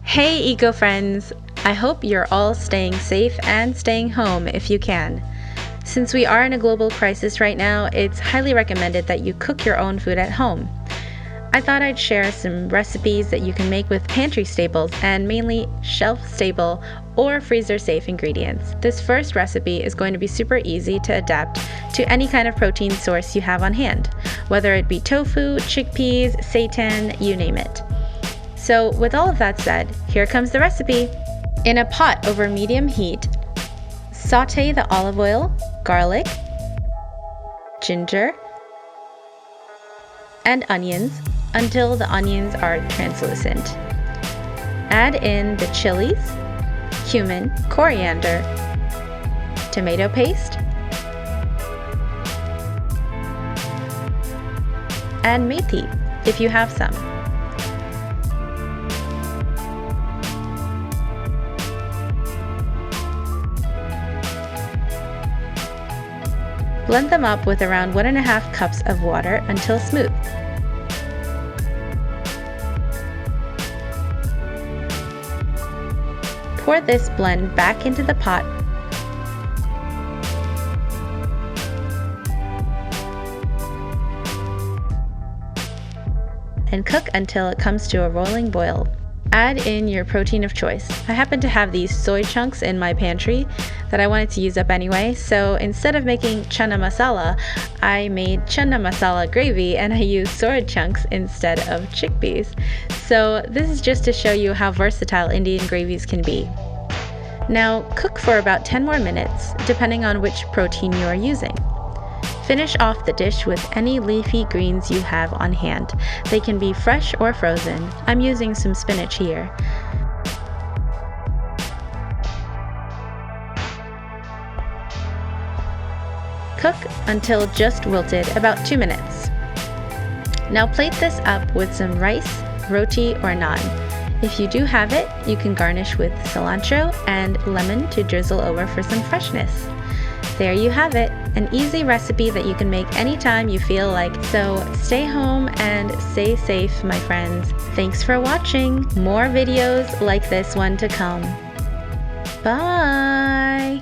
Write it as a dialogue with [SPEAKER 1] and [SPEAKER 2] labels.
[SPEAKER 1] Hey eco friends! I hope you're all staying safe and staying home if you can. Since we are in a global crisis right now, it's highly recommended that you cook your own food at home. I thought I'd share some recipes that you can make with pantry staples and mainly shelf-stable or freezer-safe ingredients. This first recipe is going to be super easy to adapt to any kind of protein source you have on hand, whether it be tofu, chickpeas, seitan, you name it. So with all of that said, here comes the recipe. In a pot over medium heat, saute the olive oil, garlic, ginger, and onions until the onions are translucent. Add in the chilies, cumin, coriander, tomato paste, and methi if you have some. Blend them up with around 1.5 cups of water until smooth. Pour this blend back into the pot and cook until it comes to a rolling boil. Add in your protein of choice. I happen to have these soy chunks in my pantry that I wanted to use up anyway, so instead of making chana masala, I made chana masala gravy and I used soy chunks instead of chickpeas. So this is just to show you how versatile Indian gravies can be. Now cook for about 10 more minutes, depending on which protein you are using. Finish off the dish with any leafy greens you have on hand. They can be fresh or frozen. I'm using some spinach here. Cook until just wilted, about 2 minutes. Now plate this up with some rice, roti, or naan. If you do have it, you can garnish with cilantro and lemon to drizzle over for some freshness. There you have it, an easy recipe that you can make anytime you feel like. So stay home and stay safe, my friends. Thanks for watching. More videos like this one to come. Bye!